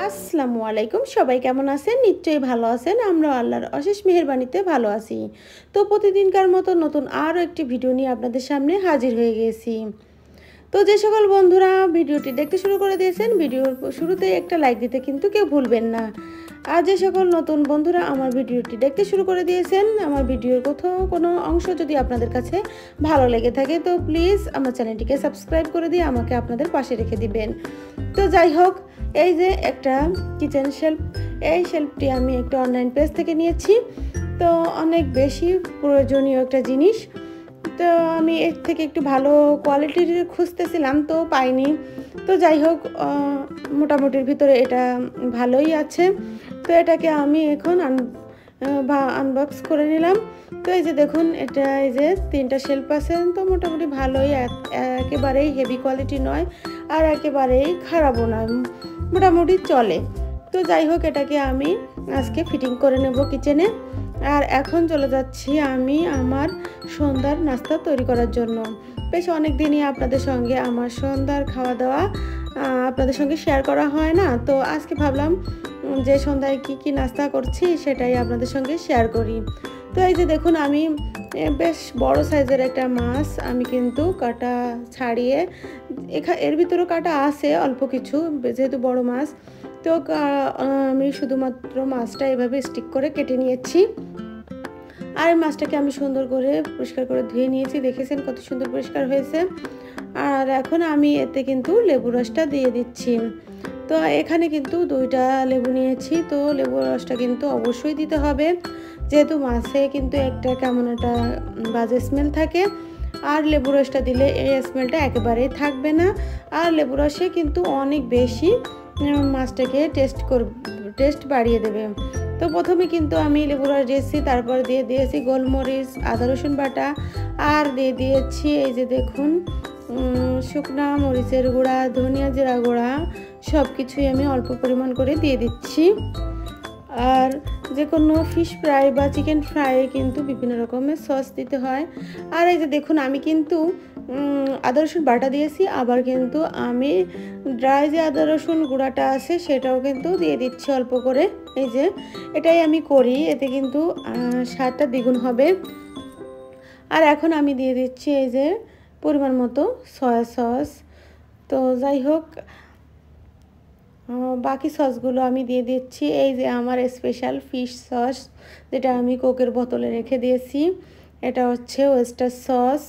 আসসালামু আলাইকুম, সবাই কেমন আছেন? নিশ্চয়ই ভালো আছেন। আমরা আল্লাহর অশেষ মেহেরবানিতে ভালো আছি। তো প্রতিদিনকার মতো নতুন আরও একটি ভিডিও নিয়ে আপনাদের সামনে হাজির হয়ে গেছি। তো যে সকল বন্ধুরা ভিডিওটি দেখতে শুরু করে দিয়েছেন, ভিডিওর শুরুতেই একটা লাইক দিতে কিন্তু কেউ ভুলবেন না। আর যে সকল নতুন বন্ধুরা আমার ভিডিওটি দেখতে শুরু করে দিয়েছেন, আমার ভিডিওর কোথাও কোনো অংশ যদি আপনাদের কাছে ভালো লেগে থাকে তো প্লিজ আমার চ্যানেলটিকে সাবস্ক্রাইব করে দিয়ে আমাকে আপনাদের পাশে রেখে দিবেন। তো যাই হোক, এই যে একটা কিচেন শেলফ, এই শেলফটি আমি একটা অনলাইন পেজ থেকে নিয়েছি। তো অনেক বেশি প্রয়োজনীয় একটা জিনিস। তো আমি এর থেকে একটু ভালো কোয়ালিটির খুঁজতেছিলাম, তো পাইনি। তো যাই হোক, মোটামুটির ভিতরে এটা ভালোই আছে। তো এটাকে আমি এখন আনবক্স করে নিলাম। তো এই যে দেখুন, এটা এই যে 3টা শেলফ আছে, তো মোটামুটি ভালোই, একেবারেই হেভি কোয়ালিটি নয় আর একেবারেই খারাপও নয়, মোটামুটি চলে। তো যাই হোক, এটাকে আমি আজকে ফিটিং করে নেব কিচেনে। আর এখন চলে যাচ্ছি আমি আমার সন্ধ্যার নাস্তা তৈরি করার জন্য। বেশ অনেক দিনই আপনাদের সঙ্গে আমার সন্ধ্যার খাওয়া দাওয়া আপনাদের সঙ্গে শেয়ার করা হয় না, তো আজকে ভাবলাম যে সন্ধ্যায় কি কি নাস্তা করছি সেটাই আপনাদের সঙ্গে শেয়ার করি। তো এই যে দেখুন, আমি বেশ বড় সাইজের একটা মাছ আমি কিন্তু কাটা ছাড়িয়ে, এর ভিতরেও কাটা আছে অল্প কিছু, যেহেতু বড় মাছ। তো আমি শুধুমাত্র মাছটা এভাবে স্টিক করে কেটে নিয়েছি। আর মাছটাকে আমি সুন্দর করে পরিষ্কার করে ধুয়ে নিয়েছি, দেখেছেন কত সুন্দর পরিষ্কার হয়েছে। আর এখন আমি এতে কিন্তু লেবু রসটা দিয়ে দিচ্ছি। তো এখানে কিন্তু 2টা লেবু নিয়েছি, তো লেবু রসটা কিন্তু অবশ্যই দিতে হবে, যেহেতু মাছে কিন্তু একটা কেমন একটা বাজে স্মেল থাকে। আর লেবু রসটা দিলে এই স্মেলটা একেবারেই থাকবে না। আর লেবু রসে কিন্তু অনেক বেশি মাছটাকে টেস্ট বাড়িয়ে দেবে। তো প্রথমে কিন্তু আমি লেবু রস দিয়েছি, তারপর দিয়ে দিয়েছি গোলমরিচ, আদা রসুন বাটা, আর দিয়ে দিয়েছি এই যে দেখুন শুকনা মরিচের গুঁড়া, ধনিয়া জিরা গুঁড়া, সব কিছুই আমি অল্প পরিমাণ করে দিয়ে দিচ্ছি। আর যে কোনো ফিশ ফ্রাই বা চিকেন ফ্রাই কিন্তু বিভিন্ন রকমের সস দিতে হয়। আর এই যে দেখুন, আমি কিন্তু আদা রসুন বাটা দিয়েছি, আবার কিন্তু আমি ড্রাই যে আদা রসুন গুঁড়াটা আছে সেটাও কিন্তু দিয়ে দিচ্ছি অল্প করে। এই যে এটাই আমি করি, এতে কিন্তু স্বাদটা দ্বিগুণ হবে। আর এখন আমি দিয়ে দিচ্ছি এই যে পরিমাণ মতো সয়া সস। তো যাই হোক, বাকি সসগুলো আমি দিয়ে দিচ্ছি। এই যে আমার স্পেশাল ফিশ সস, যেটা আমি কোকের বোতলে রেখে দিয়েছি, এটা হচ্ছে ওয়েস্টার সস।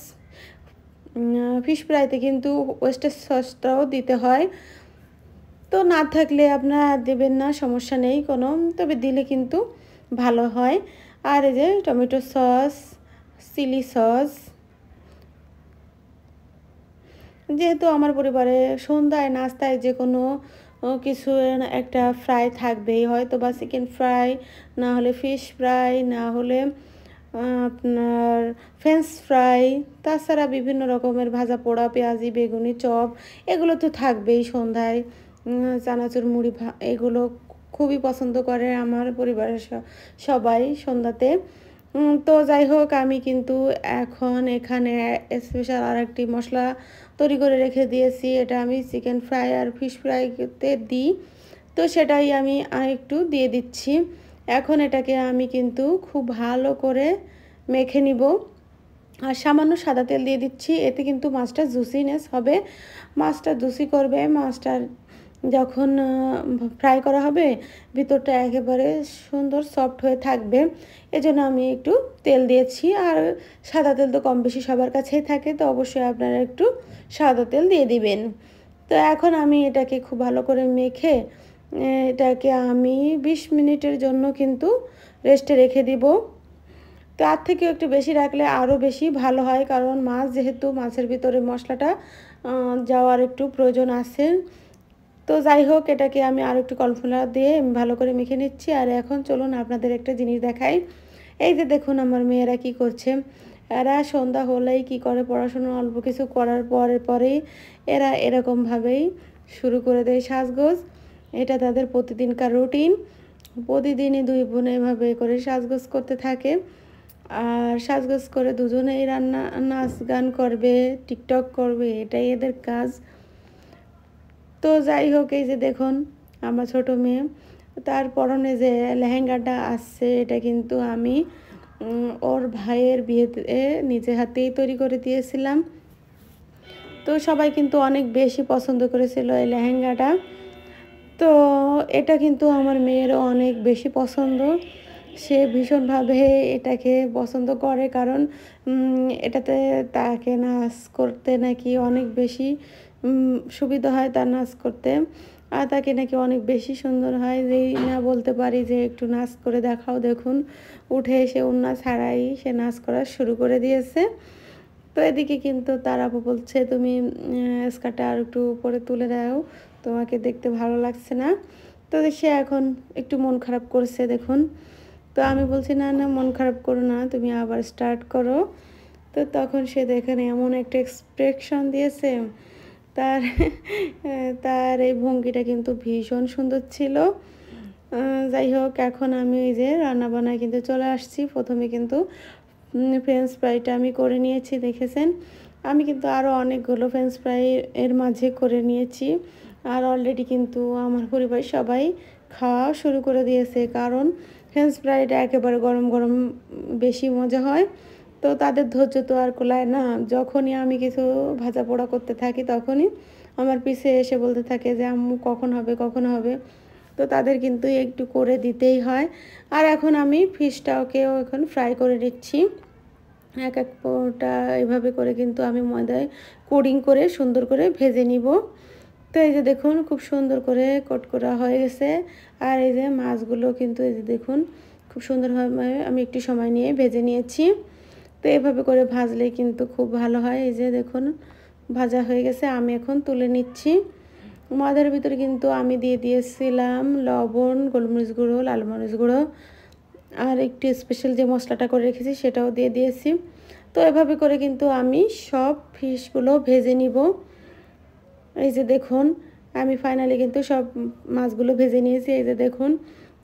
ফিশ ফ্রাইতে কিন্তু ওয়েস্টার সসটাও দিতে হয়, তো না থাকলে আপনারা দেবেন না, সমস্যা নেই কোনো, তবে দিলে কিন্তু ভালো হয়। আর এই যে টমেটো সস, চিলি সস, যেহেতু আমার পরিবারে সন্ধ্যায় নাস্তায় যে কোনো কিছু একটা ফ্রাই থাকবেই, হয়তো বা চিকেন ফ্রাই, না হলে ফিশ ফ্রাই, না হলে আপনার ফ্রেঞ্চ ফ্রাই, তাছাড়া বিভিন্ন রকমের ভাজা পোড়া, পেঁয়াজি, বেগুনি, চপ, এগুলো তো থাকবেই সন্ধ্যায়। চানাচুর, মুড়ি, এগুলো খুবই পছন্দ করে আমার পরিবারের সবাই সন্ধ্যাতে। তো যাই হোক, আমি কিন্তু এখন এখানে স্পেশাল আর একটি মশলা তৈরি করে রেখে দিয়েছি, এটা আমি চিকেন ফ্রাই আর ফিশ ফ্রাইতে দিই, তো সেটাই আমি একটু দিয়ে দিচ্ছি। এখন এটাকে আমি কিন্তু খুব ভালো করে মেখে নিব। আর সামান্য সাদা তেল দিয়ে দিচ্ছি, এতে কিন্তু মাছটা জুসিনেস হবে, মাছটা জুসি করবে। মাছটা যখন ফ্রাই করা হবে ভিতরটা একেবারে সুন্দর সফট হয়ে থাকবে, এজন্য আমি একটু তেল দিয়েছি। আর সাদা তেল তো কম বেশি সবার কাছেই থাকে, তো অবশ্যই আপনারা একটু সাদা তেল দিয়ে দিবেন। তো এখন আমি এটাকে খুব ভালো করে মেখে এটাকে আমি 20 মিনিটের জন্য কিন্তু রেস্টে রেখে দিব। তার থেকেও একটু বেশি রাখলে আরও বেশি ভালো হয়, কারণ মাছ যেহেতু, মাছের ভিতরে মশলাটা যাওয়ার একটু প্রয়োজন আছে। তো যাই হোক, এটাকে আমি আর একটু কর্নফ্লাওয়ার দিয়ে ভালো করে মেখে নিচ্ছি। আর এখন চলুন আপনাদের একটা জিনিস দেখাই। এই যে দেখুন আমার মেয়েরা কি করছে। এরা সন্ধ্যা হলেই কি করে, পড়াশোনা অল্প কিছু করার পরেই এরা এরকমভাবেই শুরু করে দেয় সাজগোজ। এটা তাদের প্রতিদিনকার রুটিন। প্রতিদিনই 2 বোন এভাবে করে সাজগোজ করতে থাকে। আর সাজগোজ করে দুজনেই নাচ গান করবে, টিকটক করবে, এটাই এদের কাজ। তো যাই হোক, এই যে দেখুন আমার ছোট মেয়ে। তার পরনে যে লেহেঙ্গাটা আসছে এটা কিন্তু আমি ওর ভাইয়ের বিয়েতে নিজে হাতেই তৈরি করে দিয়েছিলাম। তো সবাই কিন্তু অনেক বেশি পছন্দ করেছিল এই লেহেঙ্গাটা। তো এটা কিন্তু আমার মেয়েরও অনেক বেশি পছন্দ। সে ভীষণভাবে এটাকে পছন্দ করে, কারণ এটাতে তাকে নাচ করতে নাকি অনেক বেশি সুবিধা হয় তার নাচ করতে। আর তাকে নাকি অনেক বেশি সুন্দর হয়, যেই না বলতে পারি যে একটু নাচ করে দেখাও। দেখুন উঠে এসে ওড়না ছাড়াই সে নাচ করা শুরু করে দিয়েছে। তো এদিকে কিন্তু তার আপু বলছে, তুমি স্কার্টটা আর একটু উপরে তুলে দাও, তোমাকে দেখতে ভালো লাগছে না। তো সে এখন একটু মন খারাপ করছে দেখুন। তো আমি বলছি, না না মন খারাপ করো না, তুমি আবার স্টার্ট করো। তো তখন সে দেখেন এমন একটা এক্সপ্রেশন দিয়েছে, তার তার এই ভঙ্গিটা কিন্তু ভীষণ সুন্দর ছিল। যাই হোক, এখন আমি এই যে রান্নাবান্নায় কিন্তু চলে আসছি। প্রথমে কিন্তু ফ্রেঞ্চ ফ্রাইটা আমি করে নিয়েছি, দেখেছেন। আমি কিন্তু আরও অনেকগুলো ফ্রেঞ্চ ফ্রাই এর মাঝে করে নিয়েছি। আর অলরেডি কিন্তু আমার পরিবারের সবাই খাওয়া শুরু করে দিয়েছে, কারণ ফ্রেঞ্চ ফ্রাইটা একেবারে গরম গরম বেশি মজা হয়। তো তাদের ধৈর্য তো আর কুলায় না। যখনই আমি কিছু ভাজা পোড়া করতে থাকি তখনই আমার পিছে এসে বলতে থাকে যে আম্মু কখন হবে কখন হবে। তো তাদের কিন্তু একটু করে দিতেই হয়। আর এখন আমি ফিশটাকেও এখন ফ্রাই করে নিচ্ছি। এক এক পোটা এভাবে করে কিন্তু আমি ময়দায় কোডিং করে সুন্দর করে ভেজে নিব। তো এই যে দেখুন খুব সুন্দর করে কোট করা হয়ে গেছে। আর এই যে মাছগুলো কিন্তু এই যে দেখুন খুব সুন্দরভাবে আমি একটু সময় নিয়ে ভেজে নিয়েছি। তো এভাবে করে ভাজলে কিন্তু খুব ভালো হয়। এই যে দেখুন ভাজা হয়ে গেছে, আমি এখন তুলে নিচ্ছি। মাছের ভিতরে কিন্তু আমি দিয়ে দিয়েছিলাম লবণ, গোলমরিচ গুঁড়ো, লাল মরিচ গুঁড়ো, আর একটু স্পেশাল যে মশলাটা করে রেখেছি সেটাও দিয়ে দিয়েছি। তো এভাবে করে কিন্তু আমি সব ফিশগুলো ভেজে নিব। এই যে দেখুন আমি ফাইনালি কিন্তু সব মাছগুলো ভেজে নিয়েছি। এই যে দেখুন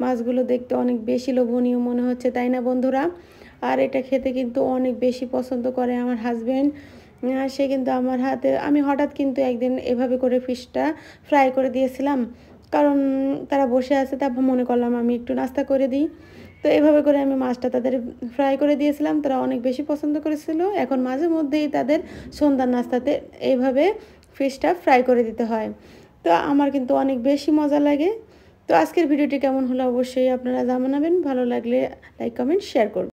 মাছগুলো দেখতে অনেক বেশি লোভনীয় মনে হচ্ছে, তাই না বন্ধুরা? আর এটা খেতে কিন্তু অনেক বেশি পছন্দ করে আমার হাজব্যান্ড। সে কিন্তু আমার হাতে, আমি হঠাৎ কিন্তু একদিন এভাবে করে ফিশটা ফ্রাই করে দিয়েছিলাম, কারণ তারা বসে আছে, তারপর মনে করলাম আমি একটু নাস্তা করে দিই। তো এভাবে করে আমি মাছটা তাদের ফ্রাই করে দিয়েছিলাম, তারা অনেক বেশি পছন্দ করেছিল। এখন মাঝে মধ্যেই তাদের সন্ধ্যার নাস্তাতে এইভাবে ফিশটা ফ্রাই করে দিতে হয়। তো আমার কিন্তু অনেক বেশি মজা লাগে। তো আজকের ভিডিওটি কেমন হলো অবশ্যই আপনারা জানাবেন। ভালো লাগলে লাইক কমেন্ট শেয়ার করবেন।